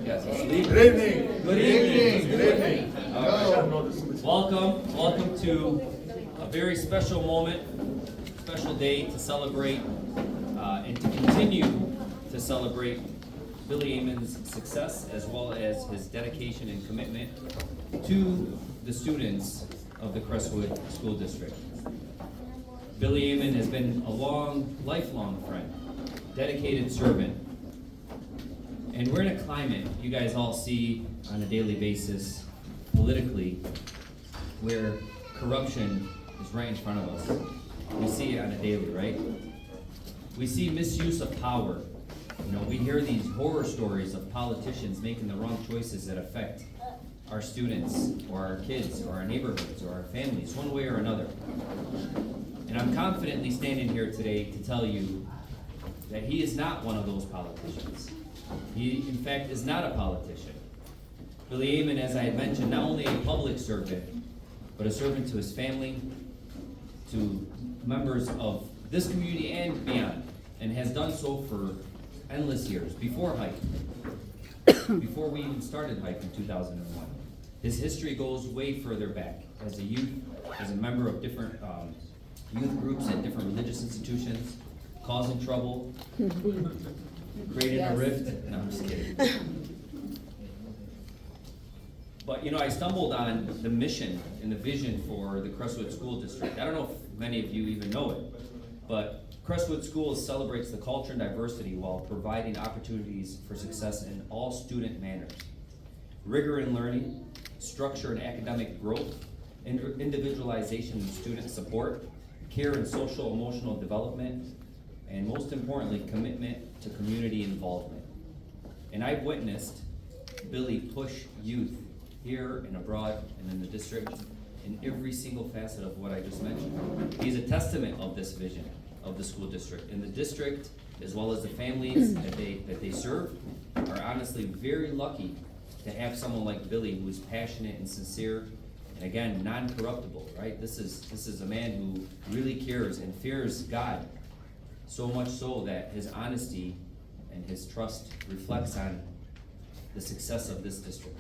Yes, it's Good legal. evening. Good evening. Good evening. Welcome to a very special moment, special day to celebrate and to continue to celebrate Billy Amon's success as well as his dedication and commitment to the students of the Crestwood School District. Billy Amon has been a lifelong friend, dedicated servant, and we're in a climate you guys all see on a daily basis politically where corruption is right in front of us. We see it on a daily, right? We see misuse of power. We hear these horror stories of politicians making the wrong choices that affect our students or our kids or our neighborhoods or our families one way or another. And I'm confidently standing here today to tell you that he is not one of those politicians. He, in fact, is not a politician. Billy Amon, as I had mentioned, not only a public servant, but a servant to his family, to members of this community and beyond, and has done so for endless years, before HIKE, before we even started HIKE in 2001. His history goes way further back. As a youth, as a member of different youth groups at different religious institutions, causing trouble, creating a rift. No, I'm just kidding. But I stumbled on the mission and the vision for the Crestwood School District. I don't know if many of you even know it, but Crestwood Schools celebrates the culture and diversity while providing opportunities for success in all student manners. Rigor in learning, structure and academic growth, individualization and student support, care and social emotional development, and most importantly, commitment to community involvement. And I've witnessed Billy push youth here and abroad and in the district in every single facet of what I just mentioned. He's a testament of this vision of the school district. And the district, as well as the families that they serve, are honestly very lucky to have someone like Billy who is passionate and sincere, and again, non-corruptible, right? This is a man who really cares and fears God, so much so that his honesty and his trust reflects on the success of this district.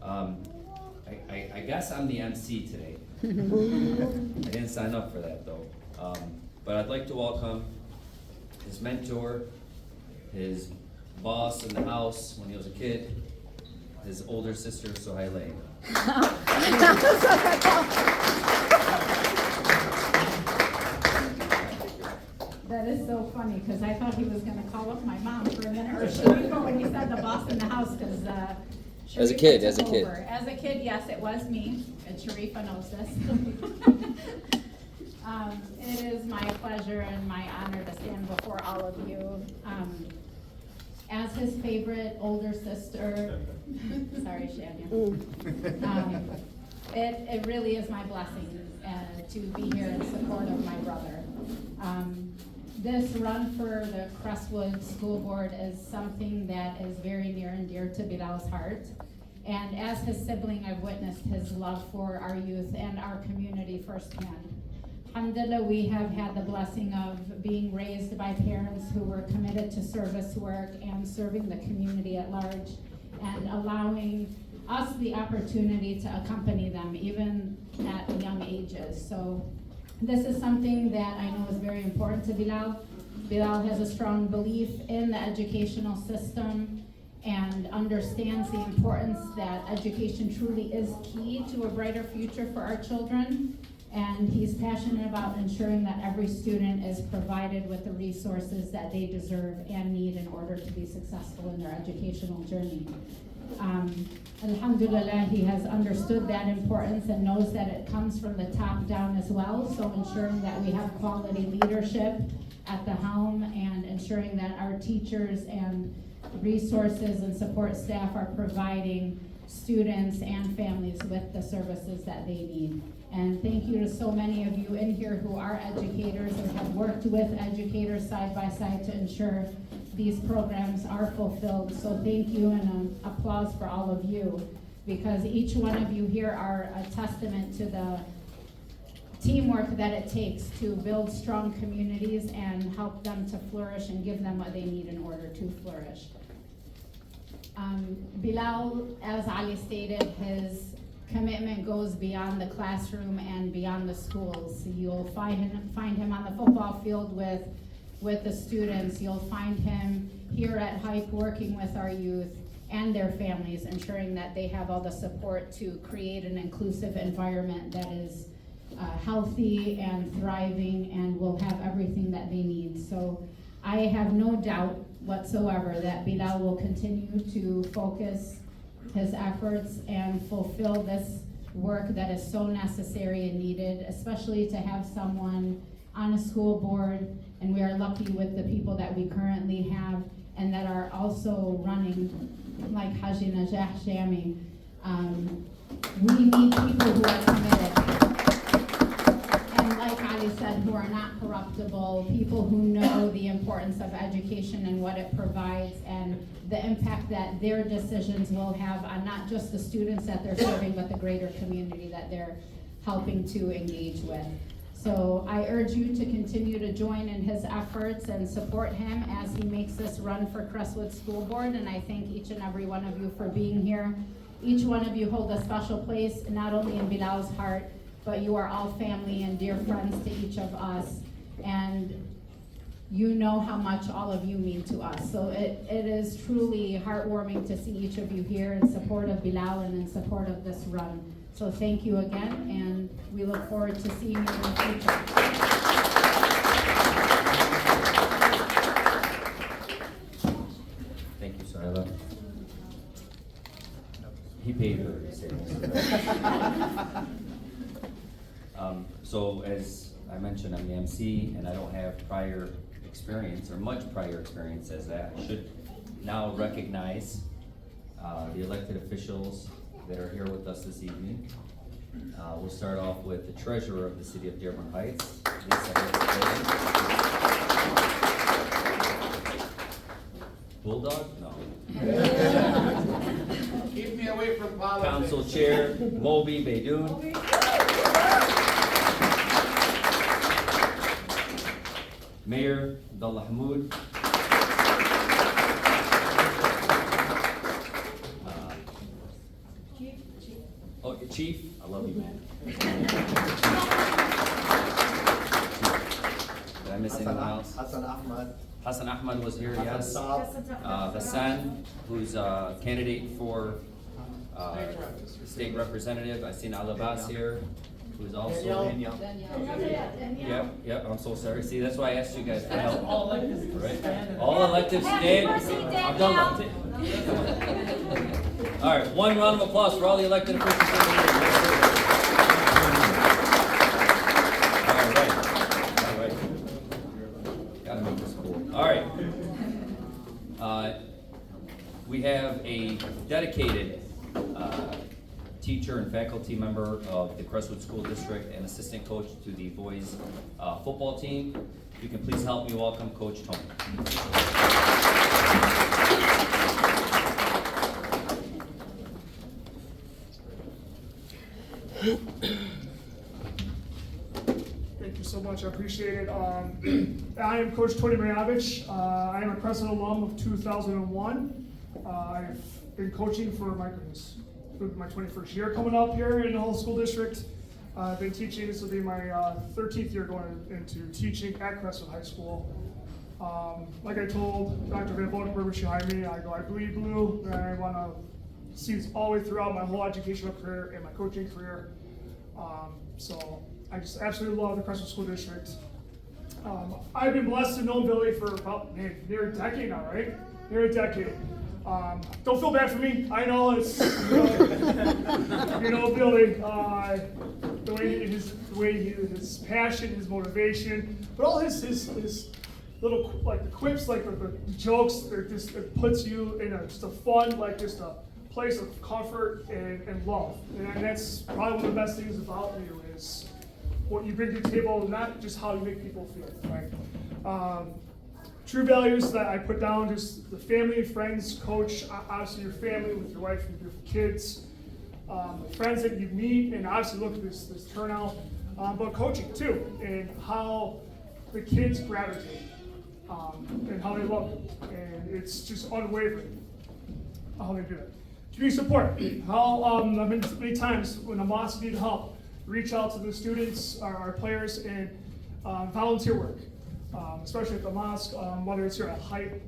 I guess I'm the MC today. I didn't sign up for that though. But I'd like to welcome his mentor, his boss in the house when he was a kid, his older sister, Sohaile. That is so funny, because I thought he was going to call up my mom for a minute, or Sharifa when he said the boss in the house, because As a kid, As a kid, yes, it was me, and Sharifa knows this. It is my pleasure and my honor to stand before all of you. As his favorite older sister, sorry, Shania. It really is my blessing to be here in support of my brother. This run for the Crestwood School Board is something that is very near and dear to Bilal's heart. And as his sibling, I've witnessed his love for our youth and our community firsthand. Alhamdulillah, we have had the blessing of being raised by parents who were committed to service work and serving the community at large, and allowing us the opportunity to accompany them even at young ages. So this is something that I know is very important to Bilal. Bilal has a strong belief in the educational system and understands the importance that education truly is key to a brighter future for our children. And he's passionate about ensuring that every student is provided with the resources that they deserve and need in order to be successful in their educational journey. Alhamdulillah, he has understood that importance and knows that it comes from the top down as well. So ensuring that we have quality leadership at the helm and ensuring that our teachers and resources and support staff are providing students and families with the services that they need. And thank you to so many of you in here who are educators and have worked with educators side by side to ensure these programs are fulfilled. So thank you, and applause for all of you, because each one of you here are a testament to the teamwork that it takes to build strong communities and help them to flourish and give them what they need in order to flourish. Bilal, as Ali stated, his commitment goes beyond the classroom and beyond the schools. You'll find him on the football field with the students. You'll find him here at Hike working with our youth and their families, ensuring that they have all the support to create an inclusive environment that is healthy and thriving and will have everything that they need. So I have no doubt whatsoever that Bilal will continue to focus his efforts and fulfill this work that is so necessary and needed, especially to have someone on a school board, and we are lucky with the people that we currently have and that are also running, like Haji Najah Shami. We need people who are committed. And like Ali said, who are not corruptible, people who know the importance of education and what it provides and the impact that their decisions will have on not just the students that they're serving, but the greater community that they're helping to engage with. So I urge you to continue to join in his efforts and support him as he makes this run for Crestwood School Board, and I thank each and every one of you for being here. Each one of you hold a special place, not only in Bilal's heart, but you are all family and dear friends to each of us, and you know how much all of you mean to us. So it is truly heartwarming to see each of you here in support of Bilal and in support of this run. So thank you again, and we look forward to seeing you in the future. Thank you, Sarla. He paid her to say this. So as I mentioned, I'm the MC, and I don't have prior experience, or much prior experience as that. I should now recognize the elected officials that are here with us this evening. We'll start off with the treasurer of the city of Dearborn Heights, Bulldog? No. Keep me away from politics. Council Chair Moby Beydoun. Mayor Abdullah Hamoud. Oh, Chief, I love you, man. Did I miss anyone else? Hassan Ahmad. Hassan Ahmad was here, yes. Hassan, who's a candidate for state representative. I seen Alabas here, who's also. Yep, I'm so sorry. See, that's why I asked you guys for help. All electives stand. All electives stand. Abdullah. All right, one round of applause for all the elected officials. All right. Gotta make this cool. All right. We have a dedicated teacher and faculty member of the Crestwood School District and assistant coach to the boys football team. If you can please help me welcome Coach Tony. Thank you so much, I appreciate it. I am Coach Tony Marjanovic. I am a Crestwood alum of 2001. I've been coaching for my 21st year coming up here in the whole school district. I've been teaching, this will be my 13th year going into teaching at Crestwood High School. Like I told Dr. Van Volkenberg behind me, I bleed blue, and I want to see this all the way throughout my whole educational career and my coaching career. So I just absolutely love the Crestwood School District. I've been blessed to know Billy for about near a decade now, right? Near a decade. Don't feel bad for me. I know it's, Billy, his passion, his motivation, but all his little like the quips, like the jokes, it puts you in just a fun, like just a place of comfort and love. And that's probably one of the best things about you is what you bring to the table, not just how you make people feel, right? True values that I put down, just the family, friends, coach, obviously your family with your wife and your kids, friends that you meet, and obviously look at this turnout, but coaching too, and how the kids gravitate, and how they love it, and it's just unwavering. how they do that. Community support. How I've been many times when the mosque need help, reach out to the students, our players, and volunteer work. Especially at the mosque, whether it's here at Hype,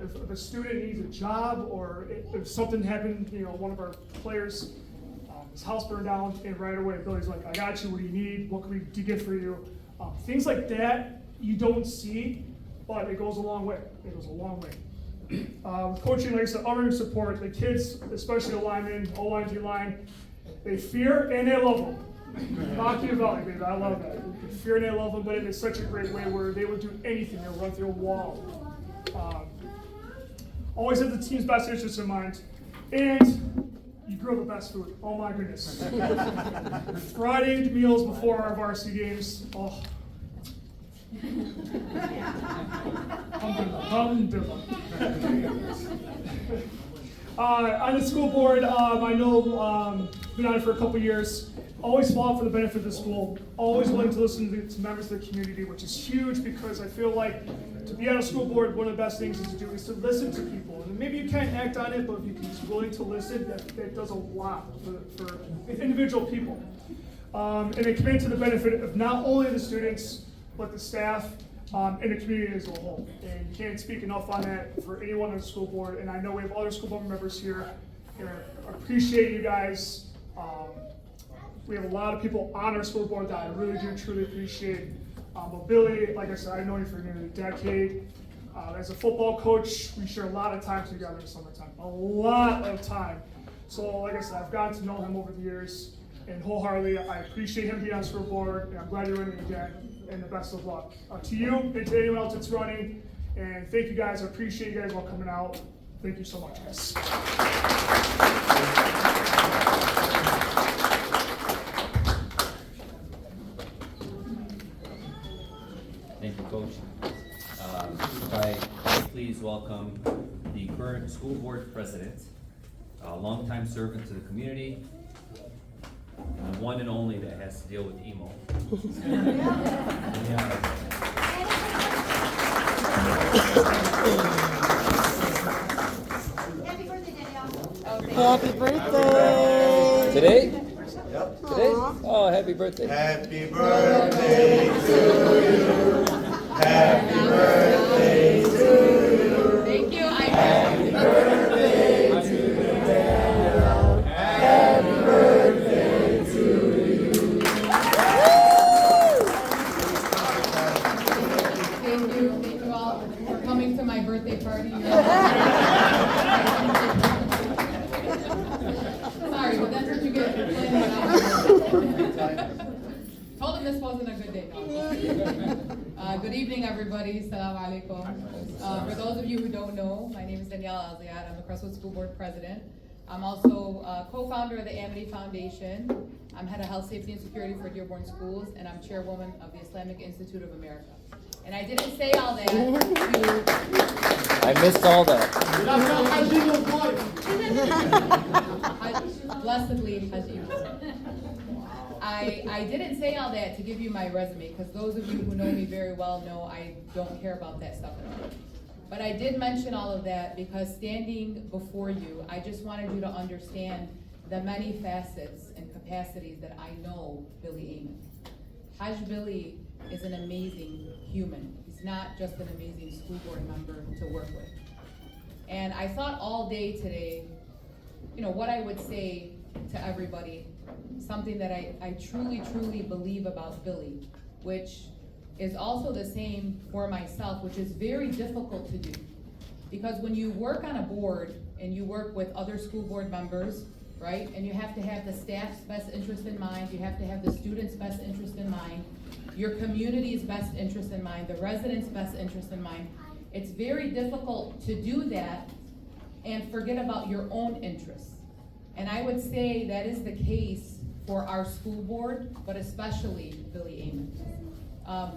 if a student needs a job or if something happened, one of our players, his house burned down, and right away Billy's like, I got you, what do you need? What can we get for you? Things like that you don't see, but it goes a long way. It goes a long way. With coaching, like I said, other support, the kids, especially the linemen, O-line, D-line, they fear and they love them. Machiavelli, baby, I love that. They fear and they love them, but it is such a great way where they would do anything. They'll run through a wall. Always have the team's best interests in mind. And you grill the best food. Oh my goodness. Friday meals before our varsity games. Oh. Alhamdulillah. On the school board, I know, been on it for a couple years. Always fought for the benefit of the school. Always willing to listen to members of the community, which is huge because I feel like to be on a school board, one of the best things to do is to listen to people. And maybe you can't act on it, but if you're willing to listen, that does a lot for individual people. And it committed to the benefit of not only the students, but the staff, and the community as a whole. And you can't speak enough on that for anyone on the school board. And I know we have other school board members here. I appreciate you guys. We have a lot of people on our school board that I really do truly appreciate. But Billy, like I said, I know you for nearly a decade. As a football coach, we share a lot of time together in the summertime. A lot of time. So like I said, I've gotten to know him over the years. And wholeheartedly, I appreciate him being on the school board. And I'm glad you're running again. And the best of luck to you and to anyone else that's running. And thank you guys. I appreciate you guys all coming out. Thank you so much, guys. Thank you, Coach. If I please welcome the current school board president, a longtime servant to the community, and the one and only that has to deal with emo. Happy birthday, Danielle. Happy birthday! Today? Yep. Today? Oh, happy birthday. Happy birthday to you. Happy birthday to you. Thank you. Happy birthday to Danielle. Happy birthday to you. Thank you all for coming to my birthday party. Sorry, but that's what you get for playing around. Told him this wasn't a good day. Good evening, everybody. Assalamu alaikum. For those of you who don't know, my name is Danielle Alziad. I'm the Crestwood School Board President. I'm also co-founder of the Amity Foundation. I'm head of health, safety, and security for Dearborn Schools, and I'm chairwoman of the Islamic Institute of America. And I didn't say all that I missed all that. blessedly Hajim. I didn't say all that to give you my resume, because those of you who know me very well know I don't care about that stuff at all. But I did mention all of that because standing before you, I just wanted you to understand the many facets and capacities that I know Billy Amon. Haj Billy is an amazing human. He's not just an amazing school board member to work with. And I thought all day today, what I would say to everybody, something that I truly, truly believe about Billy, which is also the same for myself, which is very difficult to do. Because when you work on a board and you work with other school board members, right, and you have to have the staff's best interest in mind, you have to have the students' best interest in mind, your community's best interest in mind, the residents' best interest in mind, it's very difficult to do that and forget about your own interests. And I would say that is the case for our school board, but especially Billy Amon.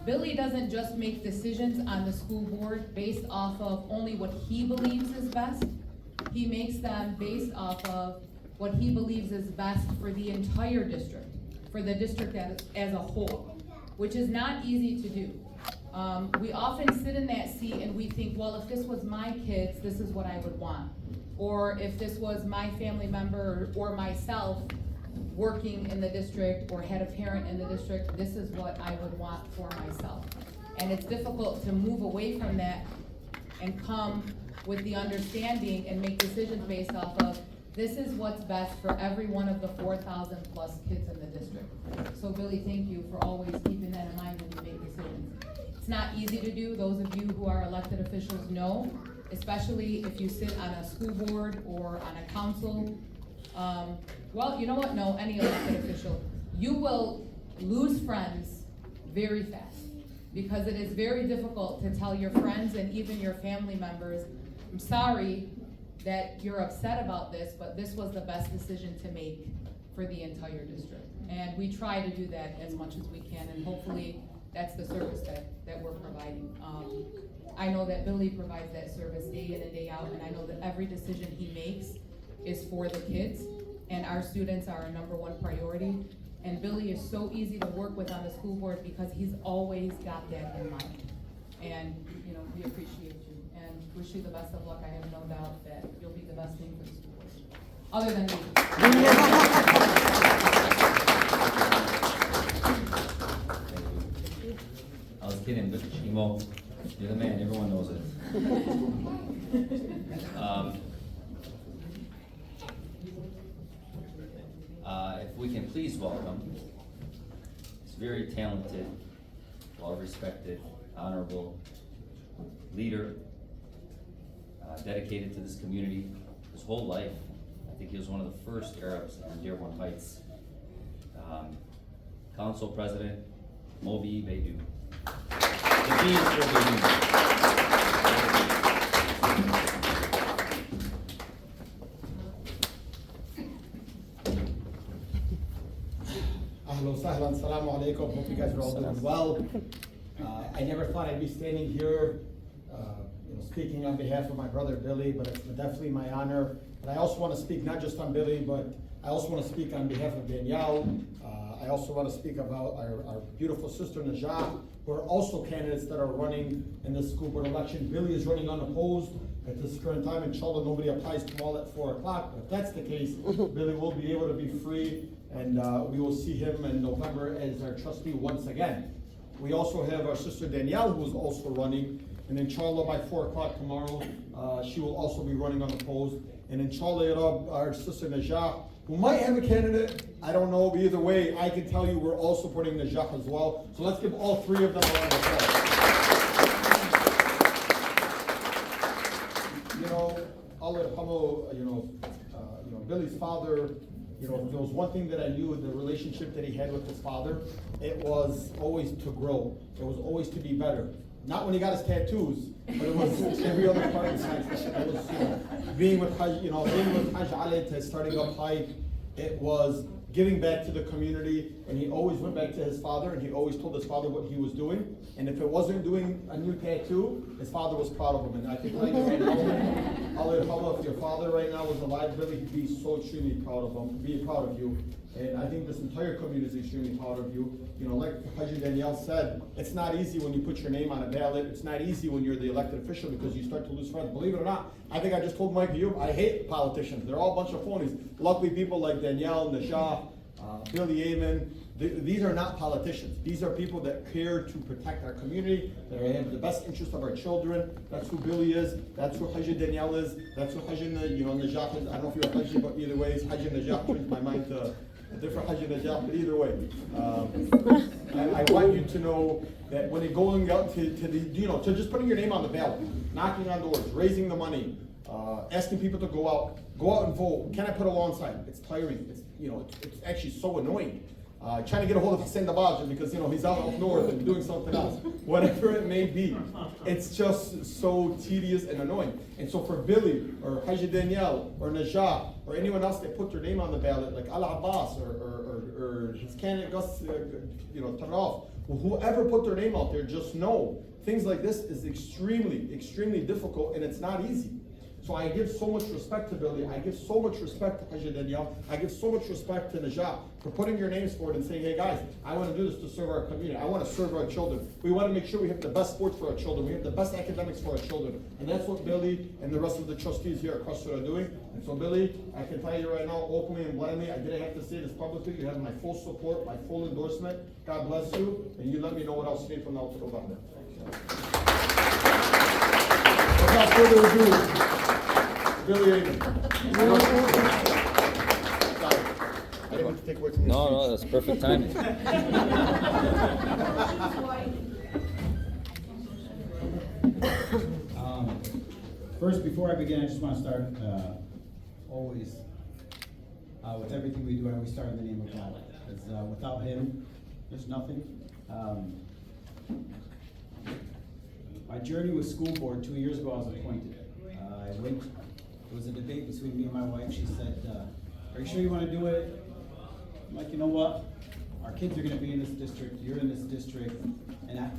Billy doesn't just make decisions on the school board based off of only what he believes is best. He makes them based off of what he believes is best for the entire district, for the district as a whole, which is not easy to do. We often sit in that seat and we think, well, if this was my kids, this is what I would want. or if this was my family member or myself working in the district or had a parent in the district, this is what I would want for myself. And it's difficult to move away from that and come with the understanding and make decisions based off of, this is what's best for every one of the 4,000 plus kids in the district. So Billy, thank you for always keeping that in mind when you make decisions. It's not easy to do. Those of you who are elected officials know, especially if you sit on a school board or on a council. Well, you know what? No, any elected official. You will lose friends very fast because it is very difficult to tell your friends and even your family members, I'm sorry that you're upset about this, but this was the best decision to make for the entire district. And we try to do that as much as we can, and hopefully that's the service that we're providing. I know that Billy provides that service day in and day out, and I know that every decision he makes is for the kids, and our students are our #1 priority. And Billy is so easy to work with on the school board because he's always got that in mind. And, you know, we appreciate you and wish you the best of luck. I have no doubt that you'll be the best thing for the school board, other than me. I was kidding, but Emo, you're the man, everyone knows it. If we can please welcome this very talented, well-respected, honorable leader, dedicated to this community his whole life. I think he was one of the first Arabs on Dearborn Heights. Council President Mobi Baidu. The B is for Baidu. Ahlan sahlan, assalamu alaikum. Hope you guys are all doing well. I never thought I'd be standing here, speaking on behalf of my brother Billy, but it's definitely my honor. But I also want to speak not just on Billy, but I also want to speak on behalf of Danielle. I also want to speak about our beautiful sister Najah, who are also candidates that are running in this school board election. Billy is running unopposed at this current time. Inshallah, nobody applies tomorrow at 4 o'clock. But if that's the case, Billy will be able to be free, and we will see him in November as our trustee once again. We also have our sister Danielle, who is also running, and inshallah by 4 o'clock tomorrow, she will also be running unopposed. And inshallah, our sister Najah, who might have a candidate, I don't know, but either way, I can tell you we're all supporting Najah as well. So let's give all three of them a round of applause. You know, Allah yarhamu, Billy's father, if there was one thing that I knew, the relationship that he had with his father, it was always to grow. It was always to be better. Not when he got his tattoos, but it was every other part of his life. It was being with Hajj, being with Hajj Ali to starting up Hajj. It was giving back to the community, and he always went back to his father, and he always told his father what he was doing. And if it wasn't doing a new tattoo, his father was proud of him. And I can tell you right now, Allah, if your father right now was alive, Billy, he'd be so extremely proud of him, be proud of you. And I think this entire community is extremely proud of you. Like Haji Danielle said, it's not easy when you put your name on a ballot. It's not easy when you're the elected official because you start to lose friends. Believe it or not, I think I just told Mike Ayub, I hate politicians. They're all a bunch of phonies. Luckily, people like Danielle, Najah, Billy Amen, these are not politicians. These are people that care to protect our community, that have the best interest of our children. That's who Billy is. That's who Haji Danielle is. That's who Haji Najah is. I don't know if you're Haji, but either way, Haji Najah turns my mind to a different Haji Najah, but either way. I want you to know that when you're going out to just putting your name on the ballot, knocking on doors, raising the money, asking people to go out and vote. Can I put a lawn sign? It's tiring. It's actually so annoying. Trying to get a hold of Hussein Dabaj because he's out up north and doing something else. Whatever it may be, it's just so tedious and annoying. And so for Billy or Haji Danielle or Najah or anyone else that put their name on the ballot, like Al Abbas or his candidate Gus, Taraf, whoever put their name out there, just know things like this is extremely, extremely difficult, and it's not easy. So I give so much respect to Billy, I give so much respect to Haji Danielle, I give so much respect to Najah for putting your names forward and saying, hey guys, I wanna do this to serve our community, I wanna serve our children. We wanna make sure we have the best sports for our children, we have the best academics for our children. And that's what Billy and the rest of the trustees here at Crestwood are doing. And so Billy, I can tell you right now, openly and blindly, I didn't have to say this publicly, you have my full support, my full endorsement. God bless you, and you let me know what else you need from now to November. Without further ado, Billy Amen. Sorry, I didn't want to take away from your No, speech. no, that's perfect timing. First, before I begin, I just want to start always with everything we do. I always start in the name of God, because without Him, there's nothing. My journey with school board 2 years ago, I was appointed. I went. It was a debate between me and my wife. She said, "Are you sure you want to do it?" I'm like, you know what? Our kids are going to be in this district. You're in this district, and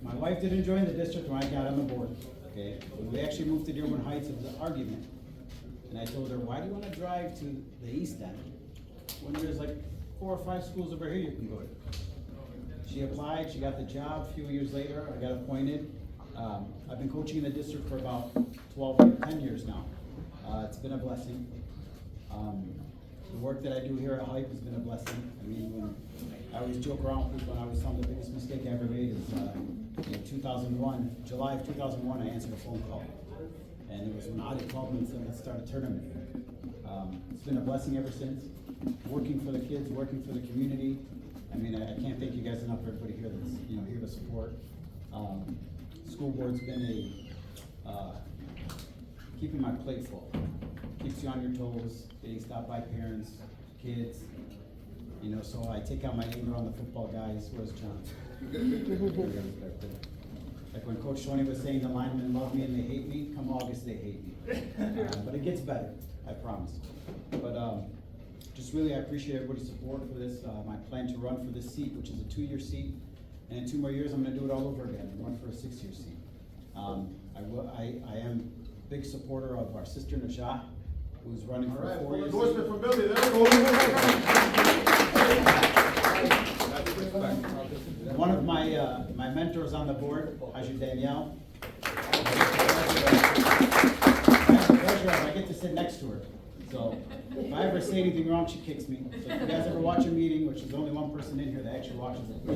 my wife didn't join the district when I got on the board. Okay, when we actually moved to Dearborn Heights, it was an argument, and I told her, "Why do you want to drive to the East End when there's like 4 or 5 schools over here you can go to?" She applied. She got the job. A few years later, I got appointed. I've been coaching in the district for about 10 years now. It's been a blessing. The work that I do here at Hype has been a blessing. I mean, when I always joke around with people, and I always tell them the biggest mistake I ever made is in 2001, July of 2001, I answered a phone call. And it was when Adi called me and said, let's start a tournament. It's been a blessing ever since. Working for the kids, working for the community. I mean, I can't thank you guys enough for everybody here that's here to support. School board's been keeping my plate full. Keeps you on your toes, getting stopped by parents, kids. So I take out my anger on the football guys. Where's John? Like when Coach Tony was saying the linemen love me and they hate me, come August they hate me. But it gets better, I promise. But just really I appreciate everybody's support for this. My plan to run for this seat, which is a 2-year seat. And in 2 more years, I'm going to do it all over again and run for a 6-year seat. I am a big supporter of our sister Najah, who's running for 4 years. Endorsement from Billy. There we go. One of my mentors on the board, Haji Danielle. I get to sit next to her. So if I ever say anything wrong, she kicks me. So if you guys ever watch a meeting, which is only one person in here that actually watches it,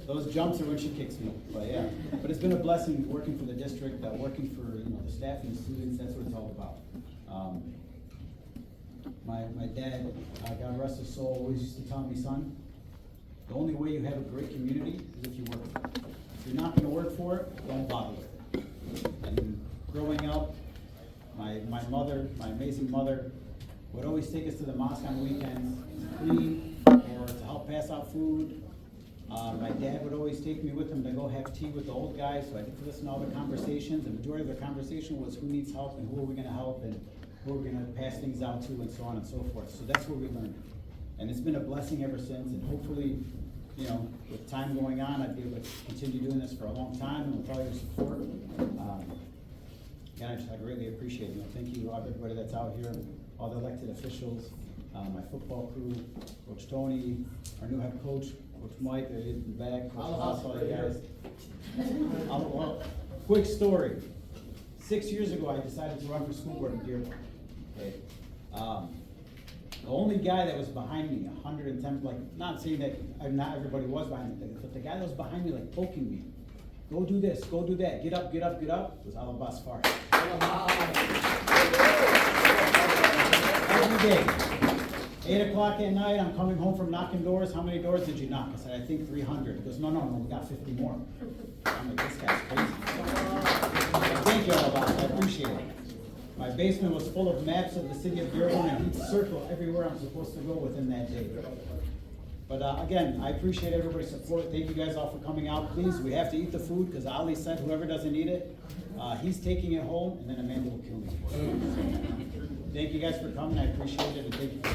those jumps are when she kicks me. But yeah, but it's been a blessing working for the district, working for the staff and the students. That's what it's all about. My dad, God rest his soul, always used to tell me, son, the only way you have a great community is if you work for it. If you're not going to work for it, don't bother with it. And growing up, my mother, my amazing mother, would always take us to the mosque on weekends to clean or to help pass out food. My dad would always take me with him to go have tea with the old guys, so I get to listen to all the conversations. The majority of the conversation was who needs help and who are we going to help and who we're going to pass things out to and so on and so forth. So that's where we learned. And it's been a blessing ever since, and hopefully, with time going on, I'd be able to continue doing this for a long time, and with all your support. I greatly appreciate it. Thank you, everybody that's out here, all the elected officials, my football crew, Coach Tony, our new head coach, Coach Mike, they're in the back, Coach Haas, all you guys. Well, quick story. 6 years ago, I decided to run for school board in Dearborn. Okay. The only guy that was behind me, 110, not saying that not everybody was behind me, but the guy that was behind me, poking me, go do this, go do that, get up, was Alabas Farr. Every day, 8 o'clock at night, I'm coming home from knocking doors. How many doors did you knock? I said, I think 300. He goes, no, we got 50 more. I'm like, this guy's crazy. Thank you, Alabas, I appreciate it. My basement was full of maps of the city of Dearborn, and he'd circle everywhere I'm supposed to go within that day. But again, I appreciate everybody's support. Thank you guys all for coming out. Please, we have to eat the food, because Ali said whoever doesn't eat it, he's taking it home, and then Amanda will kill me for it. Thank you guys for coming. I appreciate it, and thank you for